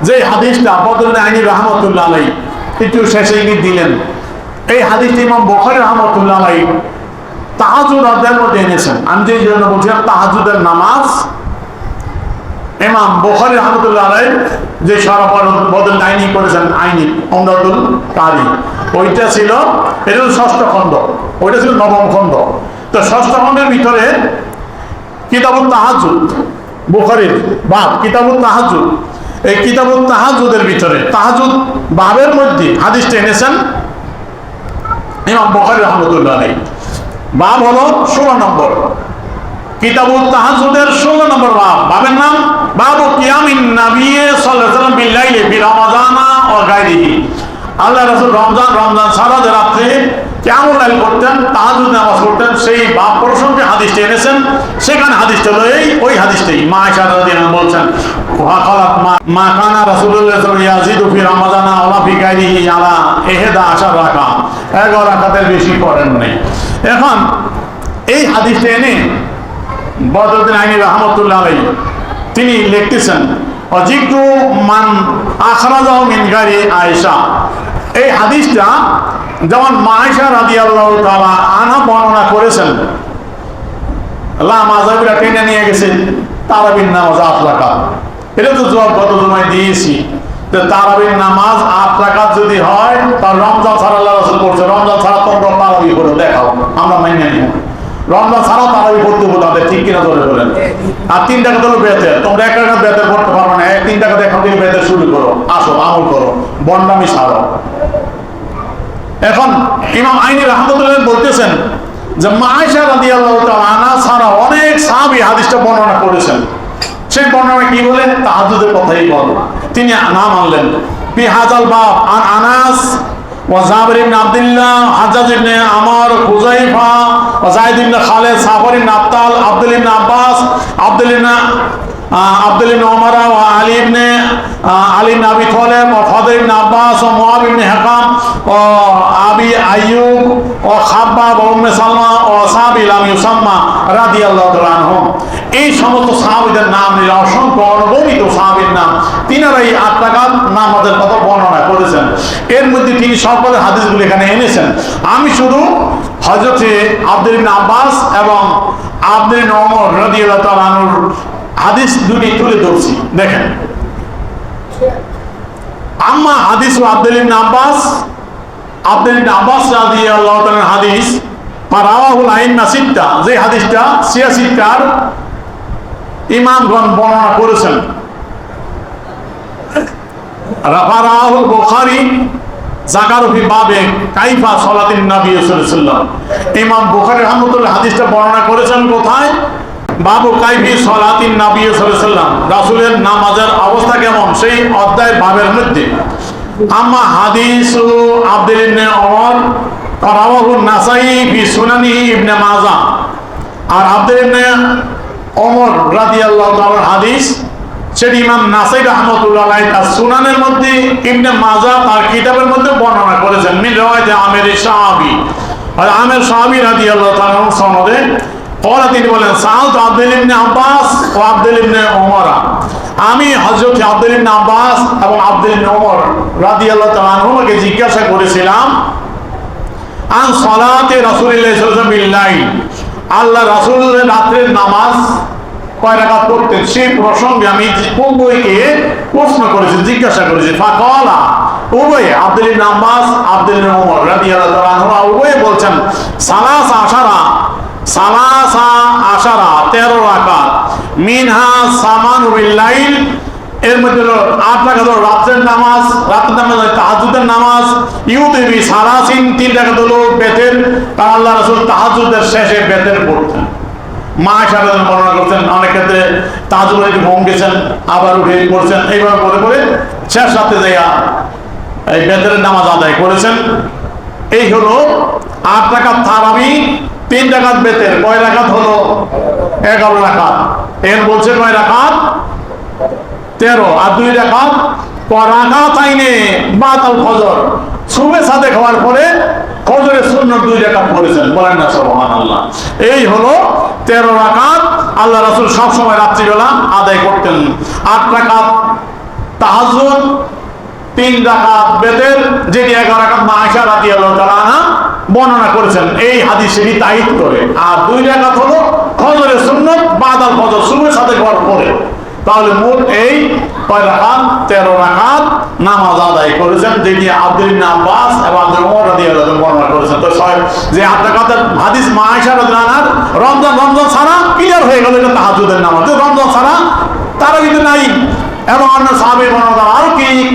যে হাদিসটা বদরুদ্দিন আইনি রহমতুল্লাহ আলাইহি একটু শেষে ইঙ্গিত দিলেন, এই হাদিসটি ইমাম বুখারী রহমতুল্লাহ আলাইহি তাহাজ্জুদ অধ্যায়ের মধ্যে এনেছেন। আমি যে জন্য বলছিলাম তাহাজ্জুদের নামাজ ইমাম বুখারী রহমতুল্লাহ আলাইহি যে শরহ বদরুদ্দিন আইনি করেছেন, আইনি উমদাতুল কারি, ওইটা ছিল, এটা হল ষষ্ঠ খণ্ড, ওইটা ছিল নবম খণ্ড। তো ষষ্ঠ খণ্ডের ভিতরে কিতাবুত তাহাজ্জুদ, বুখারীর বাব কিতাবুত তাহাজ্জুদ, এই কিতাবুত তাহাজ্জুদের ভিতরে তাহাজ্জুদ বাবের মধ্যে হাদিসটা এনেছেন ইমাম বুখারী রহমতুল্লাহ আলাইহি। বাব হলো 16 নম্বর, কিতাবুত তাহাজ্জুদের 16 নম্বর বাব। বাবের নাম বাবু কিয়ামিন নবী সাল্লাল্লাহু আলাইহি ওয়াসাল্লাম বিল লাইলি ফি রমাযানা ওয়া গায়রিহি। আল্লাহ রাসূল রমজান ছাড়া যে রাত্রে কিয়ামুল লাইল করতেন, তাহাজ্জুদ নামাজ পড়তেন, সেই বাব প্রসঙ্গে হাদিসটা এনেছেন। সেখানে হাদিসটা হলো ওই হাদিসটাই। মা আয়েশা রাদিয়াল্লাহু আনহা বলছেন, মা কানা রাসূলুল্লাহ সাল্লাল্লাহু আলাইহি ওয়াসাল্লাম ইয়াজিদু ফি রমাযানা ওয়া ফি গায়রিহি আলা 11 রাকাত, 11 রাকাতের বেশি করেন নাই। এখন এই হাদিসটা এনে বদরুদ্দিন আইনি রহমতুল্লাহ আলাইহি তিনি লিখতেছেন, অজিকু মান আখরাজাহু মিন গায়রি আয়েশা। এই হাদিসটা যেমন মা আয়েশা রাদিয়াল্লাহু তাআলা আনহা বর্ণনা করেছেন, লা মাযহাবিরা টেনে নিয়ে গেছে তারাবির নামাজ 8 রাকাত। এটা তো জবাব গত জমায় দিয়েছি যে তারাবির নামাজ 8 রাকাত যদি হয়, তার রমজান ছাড়া আল্লাহ রাসূল করছে, রমজান ছাড়া তোমরা তারাবি করে দেখাও, আমরা মেনে নিব। রমজান ছাড়াও তারাবি করতে হবে তাদের, ঠিক কিনা ধরে বলেন। আর 3 টাকা হলো বেতের, তোমরা 1 টাকা বেতের করতে পারবে না, 3 টাকা এখন থেকে বেতের শুরু করো, আসো আমল করো, বন্ডামি ছাড়ো। এখন ইমাম আইনি রহমতুল্লাহ বলতেছেন যে মা আয়েশা রাদিয়াল্লাহু তাআলা আনহা ছাড়া অনেক সাহাবী হাদিসটা বর্ণনা করেছেন। সেই বর্ণনা কি বলে? তাহাজ্জুদের কথাই বলে। তিনি নাম আনলেন ফি হাযাল বাব আন আনাস ওয়া জাবির ইবনে আব্দুল্লাহ, হাজ্জাজ ইবনে আমর, হুযায়ফা ওয়া যায়েদ ইবনে খালিদ, সাফর ইবনে আবতাল, আব্দুল ইবনে আব্বাস, আব্দুল ইবনে ওমর ওয়া আলী ইবনে আবি তালেব ওয়া ফাদল ইবনে আব্বাস ওয়া মুআব ইবনে হাকাম ওয়া আবি আইয়ুব ওয়া খাব্বাব ওয়া উম্মে সালমা ওয়া সাহাবী লাম ইউসাম্মা রাদিয়াল্লাহু তাআলা আনহুম। এই সমস্ত সাহাবীদের নাম নিয়ে অসংখ্য অগণিত সাহাবীর নাম, তিনারাই 8 রাকাত নামাজের কথা বর্ণনা করেছেন। এর মধ্যে তিনি সকল হাদিসগুলো এখানে এনেছেন। আমি শুধু হযরত আব্দুল ইবনে আব্বাস এবং আব্দুল ইবনে ওমর রাদিয়াল্লাহু তাআলা আনহুর হাদিস দুটি তুলে ধরছি। দেখেন, আম্মা হাদিস আব্দুল ইবনে আব্বাস রাদিয়াল্লাহু তাআলা হাদিস রাওয়াহুল আইম্মা সিত্তা, যে হাদিসটা 86টার ইমামগণ বর্ণনা করেছেন। রাওয়াহুল বুখারী যাকারু ফি বাবে কাইফা সালাতিন নবী সাল্লাল্লাহু আলাইহি ওয়াসাল্লাম। ইমাম বুখারী রাহমাতুল্লাহ হাদিসটা বর্ণনা করেছেন কোথায়? বাবু কাইফি সালাতিন নবী সাল্লাল্লাহু আলাইহি ওয়াসাল্লাম, রাসূলের নামাজের অবস্থা কেমন, সেই অধ্যায়ের বাবের মধ্যে। আম্মা হাদিসু আব্দুল ইবনে ওমর রাওয়াহু নাসাই ফি সুনানি ইবনে মাজাহ। আর আব্দুল ইবনে ওমর রাদিয়াল্লাহু তাআলার হাদিস সেটি ইমাম নাসাই রাহমাতুল্লাহ আলাইহি তার সুনানের মধ্যে, ইবনে মাজাহ তার কিতাবের মধ্যে বর্ণনা করেছেন। মিন রিওয়ায়াতে আমির সাহাবী, আর আমির সাহাবী রাদিয়াল্লাহু তাআলা সনদে পরে তিনি বলেন, সাআলত আব্দুল ইবনে আব্বাস ও আব্দুল ইবনে ওমর, আমি হযরত আব্দুল ইবনে আব্বাস এবং আব্দুল ইবনে ওমর রাদিয়াল্লাহু তাআলা আনহুকে জিজ্ঞাসা করেছিলাম আন সালাতে রাসূলুল্লাহ সাল্লাল্লাহু আলাইহি ওয়াসাল্লাম বিল লাইল, আল্লাহ রাসূলের রাতের নামাজ কয় রাকাত পড়তেন, সেই প্রসঙ্গে আমি উভয়কে প্রশ্ন করেছি, জিজ্ঞাসা করেছি। ফাকালা, উভয়ে আব্দুল ইবনে আব্বাস আব্দুল ইবনে ওমর রাদিয়াল্লাহু তাআলা আনহু উভয়ে বলছেন সালাসা আশারা 13 রাকাত, মিনহা সামানু বিল লাইল, এর মধ্যে 8 রাকাত রাতের নামাজ, তাহাজ্জুদের নামাজ, ইউতিবি সালাসিন 3 রাকাত হলো বেতের, কারণ আল্লাহ রাসূল তাহাজ্জুদের শেষে বেতের পড়তেন। মা আয়েশা রাদিয়াল্লাহু বর্ণনা করতেন, অনেক ক্ষেত্রে তাহাজ্জুদে একটু ঘুম গেছেন, আবার উঠে পড়ছেন, এইভাবে করে শেষ রাতে যাইয়া এই বেতের নামাজ আদায় করেছেন। এই হলো 8 রাকাত তারাবি, 3 রাকাত বেতের, কয় রাকাত হলো? 11 রাকাত। এর বলছে কয় রাকাত? 13। আর 2 রাকাত রাকাত আইনে বাতাল ফজর, সুবহে সাদেক হওয়ার পরে ফজরের সুন্নাত 2 রাকাত পড়েছেন, বলেন না সুবহানাল্লাহ। এই হলো 13 রাকাত আল্লাহ রাসূল সব সময় রাত্রিবেলা আদায় করতেন। 8 রাকাত তাহাজ্জুদ 3 রাকাত বেতের, যেটি 11 রাকাত মা আয়েশা রাদিয়াল্লাহু তাআলা আনহা বর্ণনা করেছেন, এই হাদিস সেটি তাইদ করে। আর 2 রাকাত হলো ফজরের সুন্নাত বাদাল ফজর, সুবহের সাথে হওয়ার পরে। তাহলে মোট এই 6 রাকাত 13 রাকাত নামাজ আদায় করেছেন, যেটি আব্দুল ইবনে আব্বাস এবং আব্দুল ওমর রাদিয়াল্লাহু তাআলা বর্ণনা করেছেন। তো যে 8 রাকাতের হাদিস মা আয়েশা রাদিয়াল্লাহু আনহা রমজান ছাড়া ক্লিয়ার হয়ে গেল এটা তাহাজ্জুদের নামাজ। রমজান ছাড়া তারা কিন্তু নাই, এবং অন্য সাহাবীর বর্ণনা আরো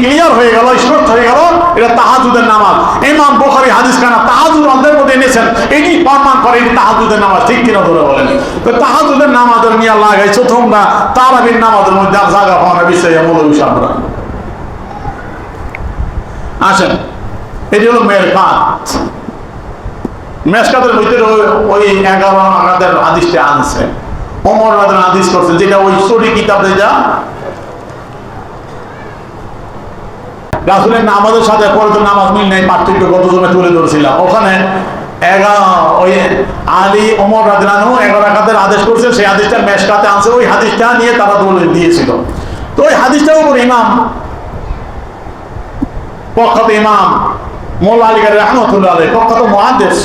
ক্লিয়ার হয়ে গেল, স্পষ্ট হয়ে গেল এটা তাহাজ্জুদের নামাজ। ইমাম বুখারী হাদিস খানা তাহাজ্জুদ অধ্যায়ের মধ্যে এনেছেন, এটি প্রমাণ করে এটি তাহাজ্জুদের নামাজ। ঠিক কিনা ধরে বলেন? তো তাহাজ্জুদের নামাজের নিয়ে লাগাইছো তোমরা তারাবির নামাজের মধ্যে আর জায়গা পাও না বিষয়ে মৌলবী সাহেবরা। আসেন, এটি হলো মেরকাত। মেশকাতের ভিতরে ওই 11 রাকাতের হাদিসটা আনছে, ওমর রাদিয়াল্লাহু হাদিস করছেন, যেটা ওই সহি কিতাব যেটা রাসূলের নামাজের সাথে ফরজের নামাজ মিল নাই, পার্থক্য গত জমে তুলে ধরেছিলাম। ওখানে ওই আলী ওমর রাদিয়াল্লাহু আনহু 11 রাকাতের আদেশ করছে, সেই হাদিসটা মেশকাতে আনছে, ওই হাদিসটা নিয়ে তারা দলিল দিয়েছিল। তো ওই হাদিসটার উপর ইমাম প্রখ্যাত ইমাম মোল্লা আলী কারি রাহমাতুল্লাহ আলাইহি, প্রখ্যাত মুহাদ্দিস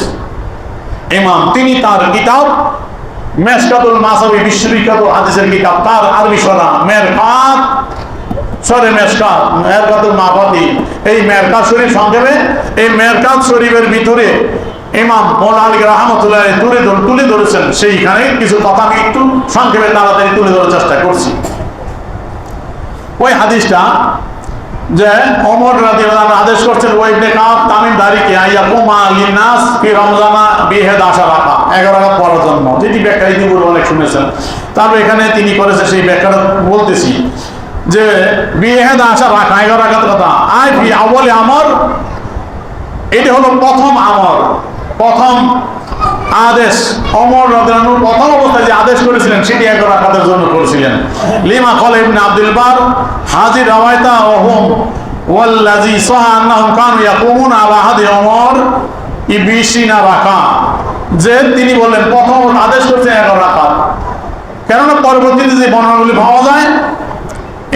ইমাম, তিনি তার কিতাব মেশকাতুল মাসাবি, বিশ্ববিখ্যাত হাদিসের কিতাব, তার আরবি সরা মেরকাত সরে মেশকাত, মেরকাতুল মাফাতি, এই মেরকাত শরীফ সংক্ষেপে, এই মেরকাত শরীফের ভিতরে ইমাম মোল্লা আলী রাহমাতুল্লাহ আলাইহি তুলে ধরেছেন। সেইখানে কিছু কথা আমি একটু সংক্ষেপে তাড়াতাড়ি তুলে ধরার চেষ্টা করছি। ওই হাদিসটা যে ওমর রাদিয়াল্লাহু আনহু আদেশ করছেন, ওই ইবনে কাব তামিম দারিকে আইয়াকুমা লিনাস ফি রমজানা বি11 রাকাত, 11 রাকাত পড়ার জন্য, যেটি ব্যাখ্যা ইতিপূর্বে অনেক শুনেছেন। তারপর এখানে তিনি করেছেন, সেই ব্যাখ্যাটা বলতেছি যে বি11 রাকাত, 11 রাকাত কথা আই ফি আউয়ালি আমর, এটি হলো প্রথম আমর, প্রথম আদেশ। ওমর রাদিয়াল্লাহু আনহু প্রথম অবস্থায় যে আদেশ করেছিলেন সেটি 11 রাকাতের জন্য করেছিলেন। লিমা ক্বালা ইবনে আব্দুল বার হাজির রাওয়ায়াতা ওয়া হুম ওয়াল্লাযী সাহা আন্নাহুম কানু ইয়াকুমুনা আলা হাদি ওমর 20 রাকাত, যে তিনি বললেন প্রথম আদেশ করেছেন 11 রাকাত। কেননা পরবর্তীতে যে বর্ণনাগুলি পাওয়া যায়,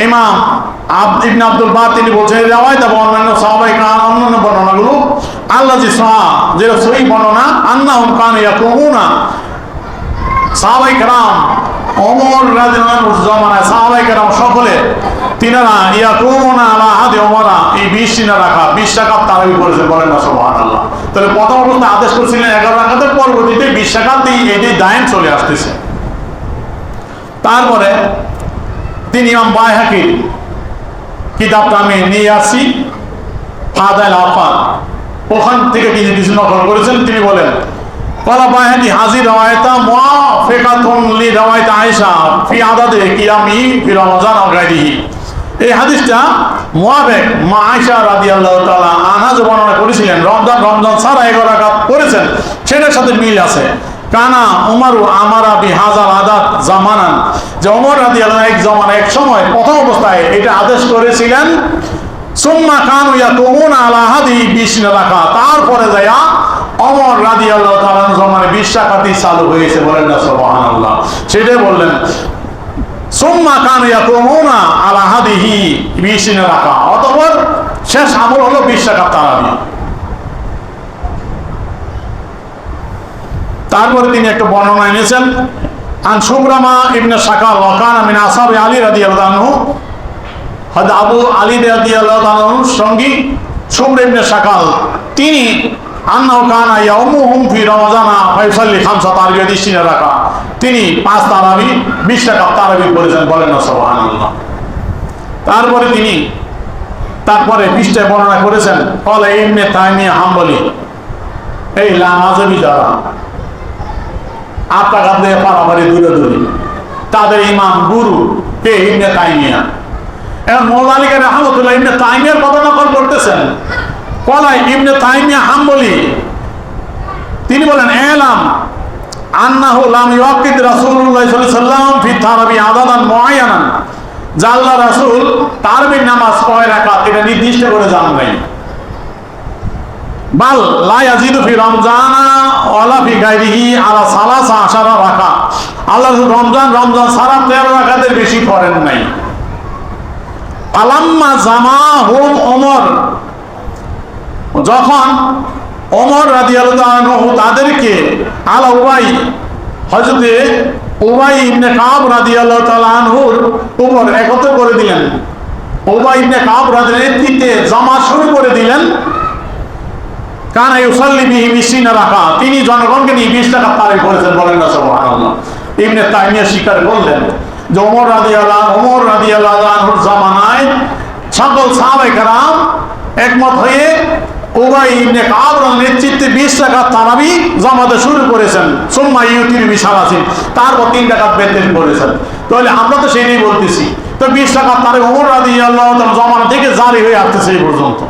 ইমাম ইবনে আব্দুল বার তিনি বলছেন রাওয়ায়াত এবং অন্যান্য সাহাবায়ে কেরাম অন্যান্য বর্ণনাগুলো আল্লাযী সাহা, যেটা সহিহ বর্ণনা, আন্নাহুম কানু ইয়াকুমুনা, সাহাবায়ে কেরাম ওমর রাদিয়াল্লাহু আনহু জামানায় সাহাবায়ে কেরাম সকলে তিনারা ইয়াকুমুনা আলা হাদি ওমর, এই 20 রাকাত 20 রাকাত তারাবি করেছেন, বলেন না সুবহানাল্লাহ। তাহলে প্রথম অবস্থায় আদেশ করেছিলেন 11 রাকাতের, পরবর্তীতে 20 রাকাত এটি দায়েম চলে আসতেছে। তারপরে তিনি ইমাম বাইহাকির কিতাবটা আমি নিয়ে আসছি, ফাদাইল আফাদ, ওখান থেকে তিনি কিছু নকল করেছেন। তিনি বলেন ক্বালা বাইহাকি হাজির রাওয়ায়াতা মুআফিকাতুন লি রাওয়ায়াত আয়েশা ফি আদাদে কিয়ামি ফি রমজান ওয়া গায়রিহি, এই হাদিসটা মুআফিক মা আয়েশা রাদিয়াল্লাহু তাআলা আনহা যে বর্ণনা করেছিলেন রমজান ছাড়া 11 রাকাত করেছেন, সেটার সাথে মিল আছে। কানা উমারু আমারা বিহাজাল আদাত জামানান, যে ওমর রাদিয়াল্লাহু আনহু এক জামানা, এক সময় প্রথম অবস্থায় এটা আদেশ করেছিলেন। সুম্মা কানু ইয়াকুমুনা আলা হাদি 20 রাকাত, তারপরে যায়া ওমর রাদিয়াল্লাহু তাআলা জামানে 20 রাকাতই চালু হয়েছে, বলেন না সুবহানাল্লাহ। সেটাই বললেন সুম্মা কানু ইয়াকুমুনা আলা হাদিহি 20 রাকাত, অতঃপর শেষ আমল হলো 20 রাকাত তারাবি। তারপরে তিনি একটা বর্ণনা এনেছেন, আন শুবরামা ইবনে শাকাল ওয়া কানা মিন আসহাবি আলী রাদিয়াল্লাহু আনহু, হযরত আবু আলী রাদিয়াল্লাহু আনহুর সঙ্গী শুবরা ইবনে শাকাল, তিনি আন্নাহু কানা ইয়াউমুহুম ফি রমজানা ফায়ুসাল্লি 25 রাকাত, তিনি 5 তারাবি 20 রাকাত তারাবি করেছেন, বলেন না সুবহানাল্লাহ। তারপরে তিনি পৃষ্ঠায় বর্ণনা করেছেন, ক্বালা ইবনে তাইমিয়া হাম্বলি, এই লামাযবি যারা আপনার কাছে পারাপারি দূরে, তাদের ইমাম গুরু কে ইবনে তাইমিয়া। এখন মোল্লা আলী কারি রাহমাতুল্লাহ ইবনে তাইমিয়ার কথা নকল করতেছেন। ক্বালা ইবনে তাইমিয়া হাম্বলি, তিনি বলেন এলাম আন্নাহু লাম ইউআক্কিদ রাসূলুল্লাহ সাল্লাল্লাহু আলাইহি ওয়াসাল্লাম ফি তারাবি আদাদান মুআয়্যানান, যে আল্লাহ রাসূল তারাবির নামাজ 6 রাকাত এটা নির্দিষ্ট করে জানান নাই। বাল লা ইয়াজিদু ফি রমজানা ওয়ালা ফি গায়রিহি আলা 13 রাকাত, আল্লাহ রমজান ছাড়া 13 রাকাতের বেশি পড়েন নাই। আলাম্মা জামাহুম ওমর, যখন ওমর রাদিয়াল্লাহু আনহু তাদেরকে আলা উবাই, হযরতে উবাই ইবনে কাব রাদিয়াল্লাহু তাআলা আনহুর উপর একত্র করে দিলেন, উবাই ইবনে কাব রাদিয়াল্লাহু নেতৃত্বে জামাত শুরু করে দিলেন। কানা ইউসাল্লি বিহি 20 রাকাত, তিনি জনগণকে নিয়ে 20 রাকাত তারাবি করেছেন, বলেন না সুবহানাল্লাহ। ইবনে তাইমিয়া স্বীকার করলেন যে ওমর রাদিয়াল্লাহু আনহুর জামানায় সকল সাহাবায়ে কেরাম একমত হয়ে উবাই ইবনে কাব নেতৃত্বে 20 রাকাত তারাবি জামাতে শুরু করেছেন। সুম্মা ইউতির বিসালাসিন, তারপর 3 রাকাত বেতেন করেছেন। তাহলে আমরা তো সেই নিয়ে বলতেছি, তো 20 রাকাত তারাবি ওমর রাদিয়াল্লাহু তাআলা জামানা থেকে জারি হয়ে আসতেছে এই পর্যন্ত।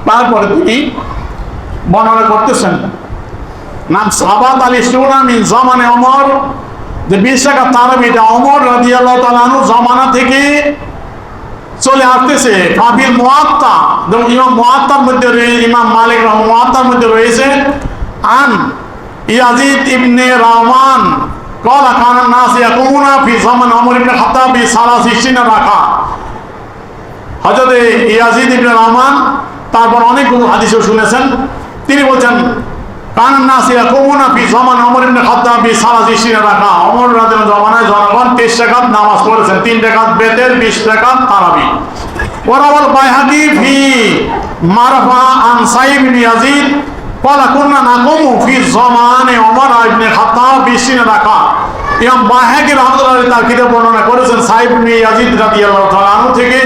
তারপরে তিনি বর্ণনা করতেছেন, নাম সাবাত আলী সুনামি জামানে ওমর, যে 20 রাকাত তারাবি এটা ওমর রাদিয়াল্লাহু তাআলা আনহু জামানা থেকে চলে আসতেছে। কাবিল মুয়াত্তা, যেমন ইমাম মুয়াত্তার মধ্যে ইমাম মালিক মুয়াত্তার মধ্যে রয়েছে আন ইয়াজিদ ইবনে রাহমান قال كان الناس يقومون في زمن عمر بن الخطاب ب30 রাকাত। হযরত ইয়াজিদ ইবনে রাহমান তারপর অনেকগুলো হাদিসও শুনেছেন, তিনি বলছেন কান নাস ইয়াকুমুনা ফি জামান ওমর ইবনে খাত্তাব ব30 রাকাত, ওমর রাদিয়াল্লাহু জামানায় জনগণ 23 রাকাত নামাজ পড়েছেন, 3 রাকাত বেতের 20 রাকাত তারাবি। ওয়ারাওয়াল বাইহাকি ফি মারফা আন সাইব ইবনে ইয়াজিদ قال كنا نقوم في زمان عمر بن الخطاب ب20 রাকাত। ইমাম বাইহাকি রাহমাতুল্লাহ তার কিতাব বর্ণনা করেছেন সাইব ইবনে ইয়াজিদ রাদিয়াল্লাহু তাআলা আনহু থেকে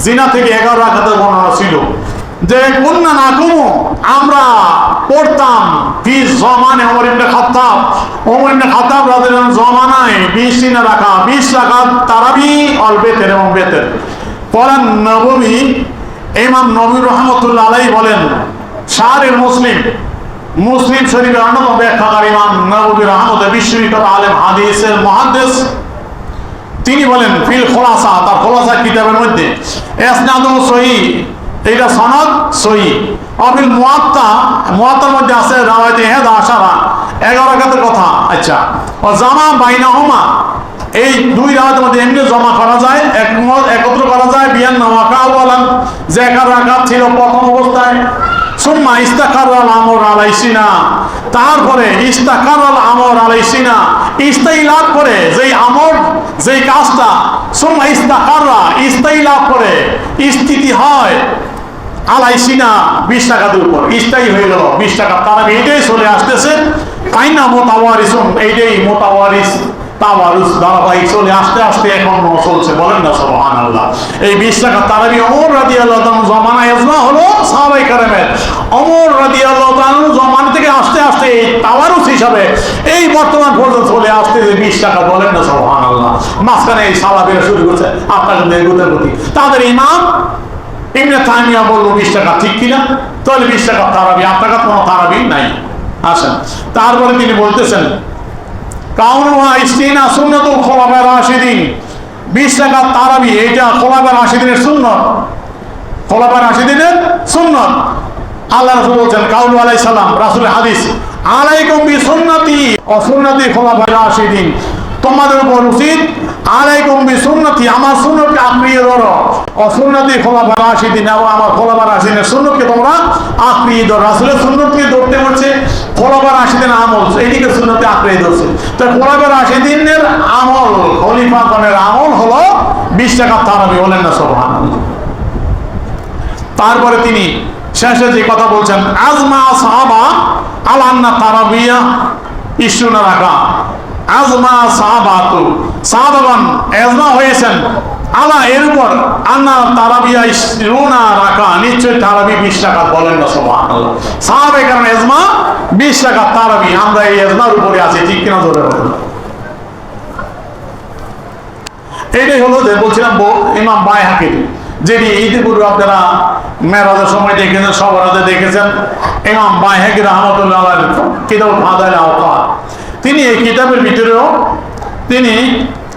জিনা থেকে 11 রাকাতের বর্ণনা ছিল, যে কুন্না নাকুমু, আমরা পড়তাম ফি জামানে ওমর ইবনে খাত্তাব, ওমর ইবনে খাত্তাব রাদিয়াল্লাহু আনহু জামানায় 20 রাকাত, 20 রাকাত তারাবি অল বেতের এবং বেতের। পড়ান নববী, ইমাম নবী রাহমাতুল্লাহ আলাইহি বলেন, শাহরুল মুসলিম, মুসলিম শরীফের অন্যতম ব্যাখ্যাকার ইমাম নববী রাহমাতুল্লাহ, বিশ্ববিখ্যাত আলেম হাদিসের মুহাদ্দিস, তিনি বলেন ফিল খুলাসা, তার খুলাসা কিতাবের মধ্যে ইসনাদুল সহিহ, এটা সনদ সহিহ। অফিল মুয়াত্তা, মুয়াত্তার মধ্যে আছে রাওয়ায়াতে 11 রাকাতের কথা। আচ্ছা, ও জামা বাইনাহুমা, এই দুই রাকাতের মধ্যে এমনি জমা করা যায়, একত্র করা যায়। বিয়ান ওয়াকা বলেন যে 11 রাকাত ছিল প্রথম অবস্থায়। সুম্মা ইস্তাকারাল আমর আলাইসিনা, তারপরে ইস্তাকারাল আমর আলাইসিনা, ইস্তাই লাভ করে যেই আমর, যেই কাজটা, সুম্মা ইস্তাকাররা, ইস্তাই লাভ করে, স্থিতি হয় আলাইসিনা 20 টাকার উপর, ইস্তাই হয়ে গেল 20 টাকা তারাবি। এটাই চলে আসতেছে কাইনা মোতাওয়ারিসুন, এইটাই মোতাওয়ারিস তাওয়ারুস ধারাবাহিক চলে আস্তে আস্তে এখন চলছে, বলেন না সুবহানাল্লাহ। এই 20 টাকা তারাবি ওমর রাদিয়াল্লাহু তাআলা জামানায় ইজমা হলো সাহাবায়ে কেরামের, ওমর রাদিয়াল্লাহু তাআলা জামানা থেকে আস্তে আস্তে এই তাওয়ারুস হিসাবে এই বর্তমান পর্যন্ত চলে আসতে যে 20 টাকা, বলেন না সুবহানাল্লাহ। মাঝখানে এই সাহাবায়েরা শুরু করছে আপনাদের নেগুতের প্রতি, তাদের ইমাম ইবনে তাইমিয়া বলল 20 টাকা, ঠিক কিনা? তাহলে 20 টাকা তারাবি, আপনার কাছে কোনো তারাবি নাই। আসেন, তারপরে তিনি বলতেছেন কাউনুহা ইসতিনা সুন্নাতুল খুলাফায়ে রাশিদিন, 20 টাকা তারাবি এটা খুলাফায়ে রাশিদিনের সুন্নাত, খুলাফায়ে রাশিদিনের সুন্নাত। আল্লাহ রাসূল বলেন কাউলু আলাইহিস সালাম, রাসূলের হাদিস, আলাইকুম বিসুন্নতি ওয়া সুন্নতি খুলাফায়ে রাশিদিন, তোমাদের উপর উচিত আলাইকুম বিসুন্নতি, আমার সুন্নতকে আঁকড়িয়ে ধরো, ও সুন্নতি খুলাফায়ে রাশিদিন, এবং আমার খুলাফায়ে রাশিদিনের সুন্নতকে তোমরা আঁকড়িয়ে ধরো। রাসূলের সুন্নতকে ধরতে হচ্ছে, খুলাফায়ে রাশিদিনের আমল এইদিকে সুন্নতে আঁকড়িয়ে ধরছে। তো খুলাফায়ে রাশিদিনের আমল, খলিফাগণের আমল হলো 20 টাকা তারাবি, বলেন না সুবহানাল্লাহ। তারপরে তিনি শেষে যে কথা বলছেন, আজমা সাহাবা আলান্না তারাবিয়া 20 রাকাত, আজমা সাহাবাতু, সাহাবাগণ এজমা হয়েছেন আলা এর উপর, আন্না তারাবিয়া 20 রাকাত, নিশ্চয় তারাবি 20 রাকাত, বলেন না সুবহানাল্লাহ। সাহাবায়ে কেরাম এজমা 20 রাকাত তারাবি, আমরা এই এজমার উপরে আছি, ঠিক কিনা? জোরে বলুন। এটাই হলো যে বলছিলাম ইমাম বাইহাকি, যিনি ইতিপূর্বে আপনারা মেরাজের সময় দেখেছেন, সবরাতে দেখেছেন, ইমাম বাইহাকি রাহমাতুল্লাহ আলাইহি কিতাব ফাদাইল আওকাত, তিনি এই কিতাবের ভিতরেও তিনি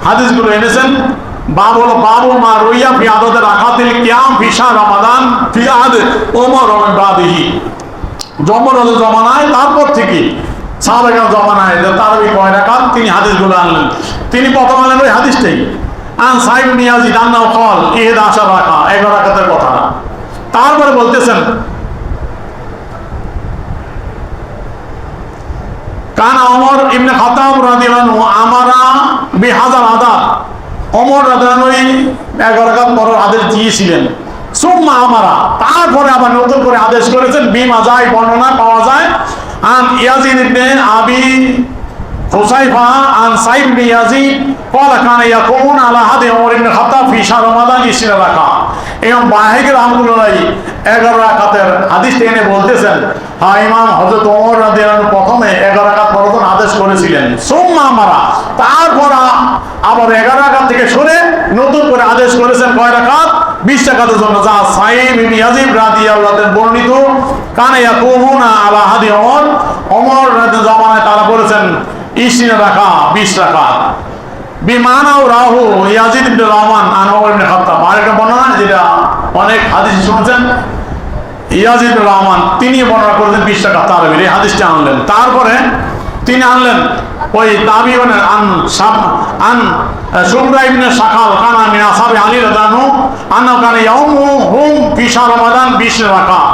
হাদিসগুলো এনেছেন। বাব হলো বাবু মা রুইয়া ফি আদাদ রাকাতিল কিয়াম ফি শাহর রমাদান ফি আদ ওমর ওয়া বাদিহি, ওমর জমানায় তারপর থেকে সাহাবায়ে জমানায় তারাবি কয় রাকাত, তিনি হাদিসগুলো আনলেন। তিনি প্রথম আনলেন ওই হাদিসটাই, আন সাইব ইবনে ইয়াজিদ আন্নাহু ক্বাল ইহদা আশার রাকা, 11 রাকাতের কথা। তারপরে বলতেছেন কানা ওমর ইবনে খাত্তাব রাদিয়াল্লাহু আনহু আমারা বিহাযাল আদা, ওমর রাদিয়াল্লাহু আনহু 11 রাকাত পড়ার আদেশ দিয়েছিলেন। সুম্মা আমারা, তারপরে আবার নতুন করে আদেশ করেছেন। বিমা যায় বর্ণনা পাওয়া যায় আন ইয়াজিদ ইবনে আবি হুসাইফা আন সাইব ইবনে ইয়াজিদ قال كان يقومون على هدي عمر بن الخطاب في شهر رمضان 20 রাকাত। এবং বাহিক রাহমাতুল্লাহ 11 রাকাতের হাদিস টেনে বলতেছেন, হ্যাঁ ইমাম হযরত ওমর রাদিয়াল্লাহু আনহু প্রথমে 11 রাকাত পড়ার আদেশ করেছিলেন। সুম্মা আমারা, তারপর আবার 11 রাকাত থেকে সরে নতুন করে আদেশ করেছেন কয় রাকাত? 20 রাকাতের জন্য। যা সাইব ইবনে ইয়াজিদ রাদিয়াল্লাহু আনহু বর্ণিত, কানা ইয়াকুমুনা আলা হাদি ওমর, ওমর রাদিয়াল্লাহু জামানায় তারা বলেছেন 20 রাকাত, 20 রাকাত। বিমানাও রাহু ইয়াজিদ ইবনে রহমান আন ওমর ইবনে খাত্তাব। আরেকটা বর্ণনা যেটা অনেক হাদিস শুনছেন, ইয়াজিদ ইবনে রহমান তিনি বর্ণনা করেছেন 20 রাকাত তারাবির, এই হাদিসটা আনলেন। তারপরে তিনি আনলেন ওই তাবিউনের আন শুমরা ইবনে শাকাল কানা মিন আসহাবি আলী রাদিয়াল্লাহু আনহু আন্নাহু কানা ইয়াউমুহুম ফি শাহর রমাদান 20 রাকাত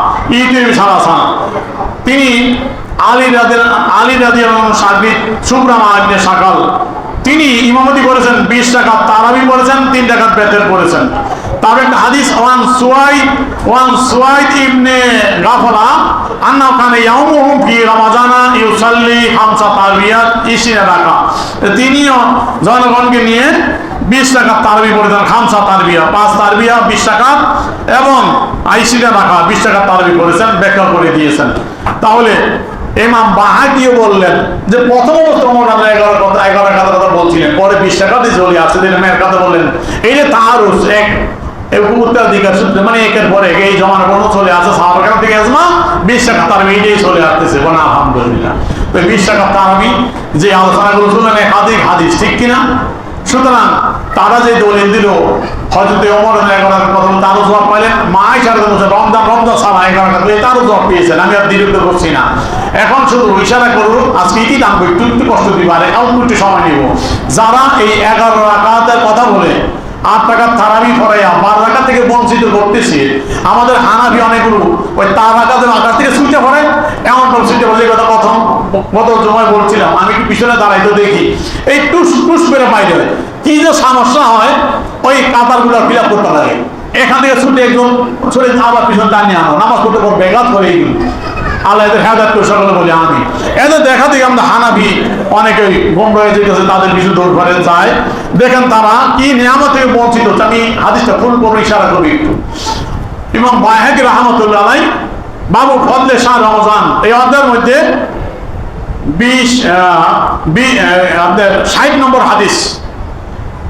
ইতির সালাসান। তিনি আলী রাদিয়াল্লাহু আনহু সাহাবী শুমরা ইবনে শাকাল, তিনি ইমামতি করেছেন 20 রাকাত তারাবি পড়েছেন, 3 রাকাত বেতের পড়েছেন। তার একটা হাদিস ওয়ান সুয়াইদ ইবনে গাফলা আন্নাহু কানা ইয়াউমুহুম ফি রমাজানা ইউসাল্লি 5 তারাবিয়াত 20 রাকাত। তিনিও জনগণকে নিয়ে 20 রাকাত তারাবি পড়েছেন, 5 তারাবিয়া, 5 তারাবিয়া 20 রাকাত এবং 20 রাকাত 20 রাকাত তারাবি পড়েছেন, ব্যাখ্যা করে দিয়েছেন। তাহলে ইমাম বাহাকিও বললেন যে প্রথম অবস্থা ওমর রাদিয়াল্লাহু আনহু 11 রাকাতের কথা বলছিলেন, পরে 20 রাকাতই চলে আসছে। মেয়ের কথা বললেন, এই যে তাহারুস এক উত্তরাধিকার সূত্রে, মানে একের পরে এই জমানা পর্যন্ত চলে আসছে, সাহাবায়ে থেকে আজমা 20 রাকাত তারাবি এইটাই চলে আসতেছে। বলে আলহামদুলিল্লাহ। তো 20 রাকাত তারাবি যে আলোচনাগুলো শুনলেন একাধিক হাদিস, ঠিক কিনা? সুতরাং তারা যে দলিল দিল হযরত ওমর 11 রাকাত কথা, তারও জবাব পাইলেন। মা আয়েশা রাদিয়াল্লাহু আনহা রমজান ছাড়া 11 রাকাত, তারও জবাব পেয়েছেন। আমি আর দ্বিরুক্ত করছি না, এখন শুধু ইশারা করুন। আজকে ইতি টানবো, একটু কষ্ট দিতে পারে, একটু সময় নিব। যারা এই 11 রাকাতের কথা বলে 8 রাকাত তারাবি পড়াইয়া 12 রাকাত থেকে বঞ্চিত করতেছে, আমাদের হানাফি অনেকগুলো ওই তার রাকাতের আকাশ থেকে ছুটে পড়ে, এমন ছুটে পড়ে। কথা প্রথম গত জমায় বলছিলাম, আমি একটু পিছনে দাঁড়াই তো দেখি এই টুস টুস করে বাইরে হয়, কি যে সমস্যা হয়, ওই কাতারগুলো ফিল আপ করতে লাগে। এখান থেকে ছুটে একজন ছুটে আবার পিছনে টানিয়ে আনো, নামাজ পড়তে পর বেঘাত করে এইগুলো। আল্লাহ এদের হেদায়েত করে সকলে বলি আমি। এদের দেখা থেকে আমরা হানাফি অনেকেই গোমরাহ হয়ে যেতেছে, তাদের কিছু দৌড় ঘরে যায়। দেখেন তারা কি নিয়ামত থেকে বঞ্চিত হচ্ছে। আমি হাদিসটা ফুল করে ইশারা করি একটু। ইমাম বায়হাকি রাহমাতুল্লাহ আলাইহি বাবু ফদলে শাহ রমজান এই অধ্যায়ের মধ্যে 60 নম্বর হাদিস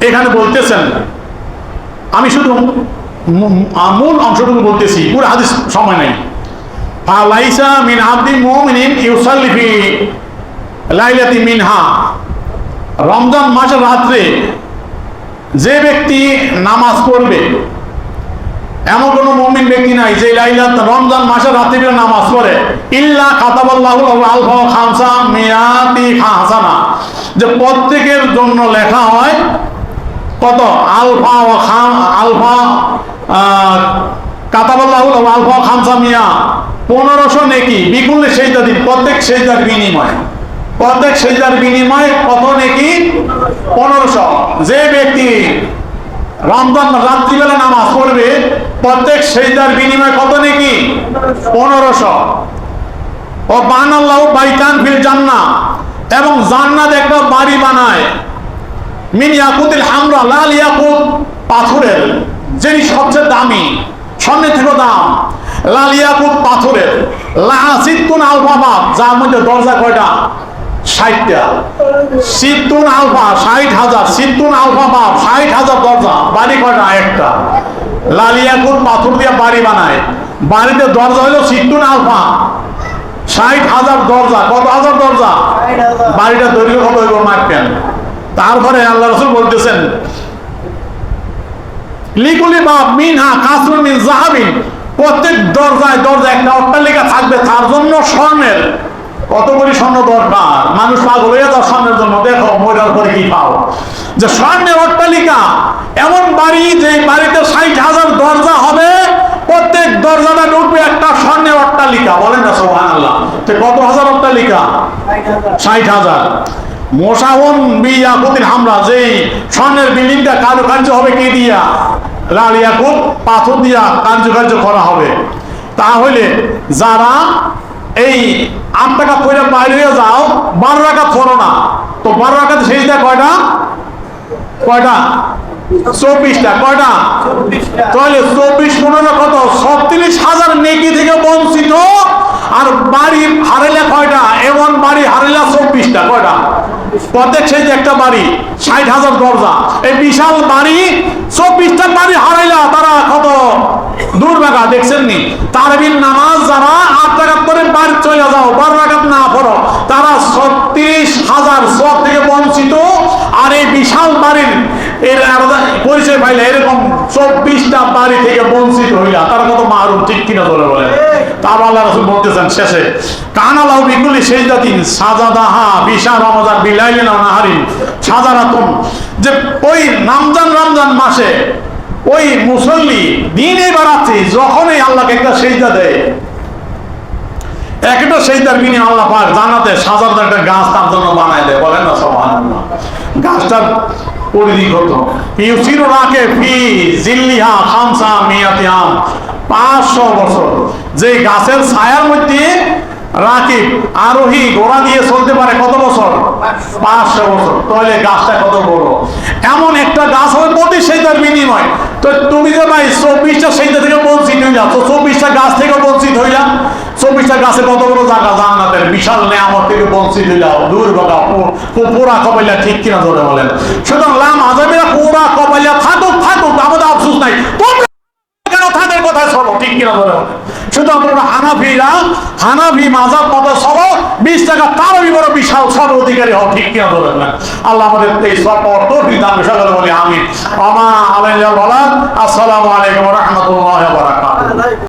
এখানে বলতেছেন। আমি শুধু মূল অংশটুকু বলতেছি, পুরো হাদিস সময় নেই। ফালাইসা মিন আবদি মুমিনিন ইউসাল্লি ফি লাইলাতি মিনহা, রমজান মাসের রাত্রে যে ব্যক্তি নামাজ পড়বে, এমন কোন মুমিন ব্যক্তি নাই যে রমজান মাসের রাত্রে নামাজ পড়ে, ইল্লা কাতাবাল্লাহু লাহু আলফা ওয়া খামসা মিয়াতি হাসানা, যে প্রত্যেকের জন্য লেখা হয় কত? আলফা ওয়া আলফা কাতাবাল্লাহু লাহু আলফা ওয়া খামসা মিয়া, 1500 নেকি। বিকুল সেজদা দিন, প্রত্যেক সেজদার বিনিময়, প্রত্যেক সেজদার বিনিময় কত নেকি? 1500। যে ব্যক্তি রমজান রাত্রিবেলা নামাজ পড়বে, প্রত্যেক সেজদার বিনিময় কত নেকি? 1500। ও বানাল্লাহু বাইতান ফিল জান্নাহ, এবং জান্নাতে একটা বাড়ি বানায়, মিন ইয়াকুতিল হামরা, লাল ইয়াকুত পাথরের, যেটি সবচেয়ে দামি, স্বর্ণের থেকে দাম, লাল ইয়াকুত পাথরের, লাহা সিত্তুন আলফা বাব, যার মধ্যে দরজা কয়টা? 60টা। সিত্তুন আলফা 60,000, সিত্তুন আলফা বাব 60,000 দরজা, বাড়ি কয়টা? একটা। লাল ইয়াকুত পাথর দিয়ে বাড়ি বানায়, বাড়িতে দরজা হলো সিত্তুন আলফা, 60,000 দরজা। কত হাজার দরজা? বাড়িটা দৈর্ঘ্য কত হইব মাপবেন। তারপরে আল্লাহ রাসূল বলতেছেন, লিকুলি বাব মিনহা কাসরুন মিন যাহাবিন, প্রত্যেক দরজায় একটা অট্টালিকা থাকবে, তার জন্য স্বর্ণের কত কোটি স্বর্ণ দরকার, মানুষ পাগল হয়ে যাও স্বর্ণের জন্য। দেখো মরার পরে কি পাও, যে স্বর্ণের অট্টালিকা, এমন বাড়ি যে বাড়িতে 60,000 দরজা হবে, প্রত্যেক দরজাটা ঢুকবে একটা স্বর্ণের অট্টালিকা। বলেন না সুবহানাল্লাহ। তো কত হাজার অট্টালিকা? 60,000। মোশাউন বিয়াকুতিল হামরা, যেই স্বর্ণের বিল্ডিংটা কারুকার্য হবে কি দিয়া? লাল ইয়াকুত পাথর দিয়া কার্যকার্য করা হবে। তাহলে যারা এই 8 টাকা কইরা বাইরে যাও, 12 রাকাত পড়ো না, তো 12 রাকাত সেজদা কয়টা? 24টা। কয়টা? তাহলে 24 15 কত? 36,000 নেকি থেকে বঞ্চিত। আর বাড়ি হারাইলা কয়টা? এমন বাড়ি হারাইলা 24টা। কয়টা? প্রত্যেক সেই যে একটা বাড়ি 60,000 দরজা, এই বিশাল বাড়ি 24টা বাড়ি হারাইলা, তারা কত দুর্ভাগা দেখছেন নি? তারাবির নামাজ যারা 8 রাকাত করে বাড়ি চলে যাও, 12 রাকাত না পড়ো, তারা 36,000 সব থেকে বঞ্চিত। আর এই বিশাল বাড়ির এর পরিচয় পাইলে এরকম 24টা বাড়ি থেকে বঞ্চিত হইলা, তারা কত মারুম, ঠিক কিনা বলে বলে। তার আল্লাহ রাসূল বলতেছেন শেষে, কানালাউ বিকুলি সিজদাতিন সাজাদাহা বিশা রমজান বিলাইলিন ওয়া নাহারিন সাজারাতুন, যে ওই রমজান মাসে ওই মুসল্লি দিনে বেড়াচ্ছে, যখনই আল্লাহকে একটা সিজদা দেয়, একটা সিজদার বিনিময়ে আল্লাহ পাক জান্নাতে সাজাদার একটা গাছ তার জন্য বানায় দেয়। বলেন না সুবহানাল্লাহ। গাছটার পরিধি কত? ইউসিরু রাকে ফি জিল্লিহা 500 আম, 500 বছর। যে গাছের ছায়ার মধ্যে রাকিব আরোহী ঘোড়া দিয়ে চলতে পারে কত বছর? 500 বছর। তাহলে গাছটা কত বড়? এমন একটা গাছ হবে প্রতি সেইটার বিনিময়। তো তুমি যে ভাই 24টা সেইটা থেকে বঞ্চিত হইলা, তো 24টা গাছ থেকে বঞ্চিত হইলা, 24টা গাছে কত বড় জায়গা জান্নাতের, বিশাল নেয়ামত থেকে বঞ্চিত হইলা, দুর্ভাগা পুরা কবাইলা, ঠিক কিনা ধরে বলেন। সুতরাং লাম আযাবিরা পুরা কবাইলা থাকুক, আমাদের আফসোস নাই। কেন তাদের কথা চলো, ঠিক কিনা ধরে বলেন। শুধু আমরা হানাফি মাযহাব মতো চলো, 20 টাকা তারই বড় বিশাল সব অধিকারী হও, ঠিক কিনা ধরে বলেন। আল্লাহ আমাদের এই সব তৌফিক দান সকলে বলি আমিন। আমা আলাইহিল ওয়ালাদ। আসসালামু আলাইকুম ওয়া রাহমাতুল্লাহি ওয়া বারাকাতুহু।